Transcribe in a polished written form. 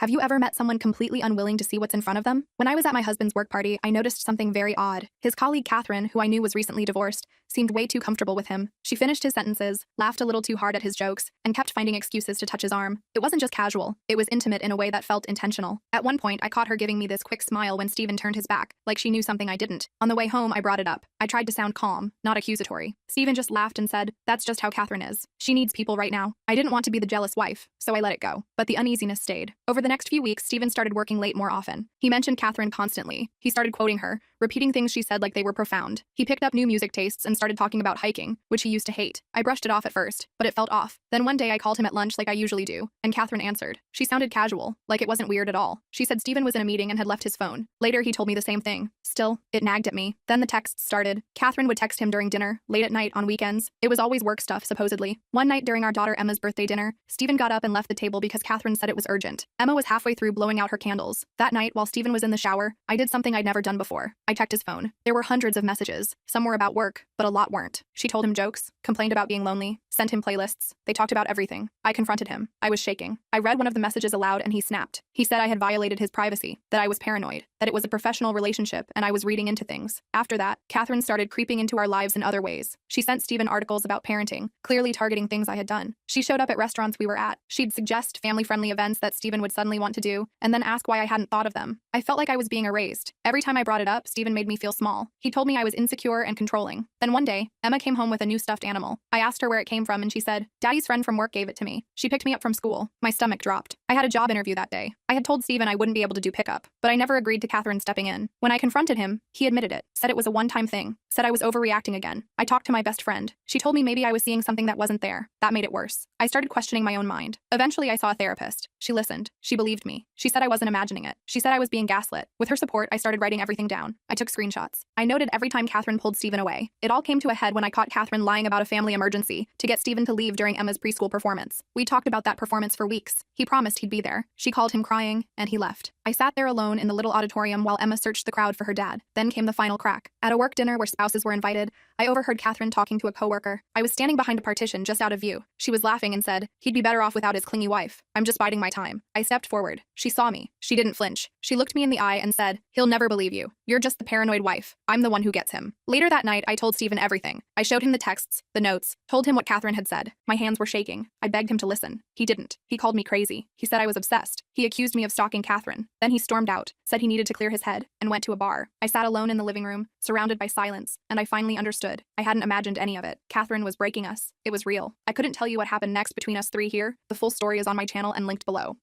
Have you ever met someone completely unwilling to see what's in front of them? When I was at my husband's work party, I noticed something very odd. His colleague Catherine, who I knew was recently divorced, seemed way too comfortable with him. She finished his sentences, laughed a little too hard at his jokes, and kept finding excuses to touch his arm. It wasn't just casual, it was intimate in a way that felt intentional. At one point, I caught her giving me this quick smile when Stephen turned his back, like she knew something I didn't. On the way home, I brought it up. I tried to sound calm, not accusatory. Stephen just laughed and said, "That's just how Catherine is. She needs people right now." I didn't want to be the jealous wife, so I let it go. But the uneasiness stayed. Over the next few weeks, Stephen started working late more often. He mentioned Catherine constantly. He started quoting her, repeating things she said like they were profound. He picked up new music tastes and started talking about hiking, which he used to hate. I brushed it off at first, but it felt off. Then one day I called him at lunch like I usually do, and Catherine answered. She sounded casual, like it wasn't weird at all. She said Stephen was in a meeting and had left his phone. Later he told me the same thing. Still, it nagged at me. Then the texts started. Catherine would text him during dinner, late at night, on weekends. It was always work stuff, supposedly. One night during our daughter Emma's birthday dinner, Stephen got up and left the table because Catherine said it was urgent. Emma was halfway through blowing out her candles. That night, while Stephen was in the shower, I did something I'd never done before. I checked his phone. There were hundreds of messages. Some were about work, but a lot weren't. She told him jokes, complained about being lonely, sent him playlists. They talked about everything. I confronted him. I was shaking. I read one of the messages aloud and he snapped. He said I had violated his privacy, that I was paranoid, that it was a professional relationship and I was reading into things. After that, Catherine started creeping into our lives in other ways. She sent Stephen articles about parenting, clearly targeting things I had done. She showed up at restaurants we were at. She'd suggest family-friendly events that Stephen would suddenly want to do, and then ask why I hadn't thought of them. I felt like I was being erased. Every time I brought it up, Stephen made me feel small. He told me I was insecure and controlling. Then one day, Emma came home with a new stuffed animal. I asked her where it came from and she said, "Daddy's friend from work gave it to me. She picked me up from school." My stomach dropped. I had a job interview that day. I had told Stephen I wouldn't be able to do pickup, but I never agreed to Catherine stepping in. When I confronted him, he admitted it, said it was a one-time thing, said I was overreacting again. I talked to my best friend. She told me maybe I was seeing something that wasn't there. That made it worse. I started questioning my own mind. Eventually, I saw a therapist. She listened. She believed me. She said I wasn't imagining it. She said I was being gaslit. With her support, I started writing everything down. I took screenshots. I noted every time Catherine pulled Stephen away. It all came to a head when I caught Catherine lying about a family emergency to get Stephen to leave during Emma's preschool performance. We talked about that performance for weeks. He promised he'd be there. She called him crying, and he left. I sat there alone in the little auditorium while Emma searched the crowd for her dad. Then came the final crack. At a work dinner where spouses were invited, I overheard Catherine talking to a coworker. I was standing behind a partition just out of view. She was laughing and said, "He'd be better off without his clingy wife. I'm just biding my time." I stepped forward. She saw me. She didn't flinch. She looked me in the eye and said, "He'll never believe you. You're just the paranoid wife. I'm the one who gets him." Later that night, I told Stephen everything. I showed him the texts, the notes, told him what Catherine had said. My hands were shaking. I begged him to listen. He didn't. He called me crazy. He said I was obsessed. He accused me of stalking Catherine. Then he stormed out, said he needed to clear his head, and went to a bar. I sat alone in the living room, surrounded by silence, and I finally understood. I hadn't imagined any of it. Catherine was breaking us. It was real. I couldn't tell you what happened next between us three here. The full story is on my channel and linked below.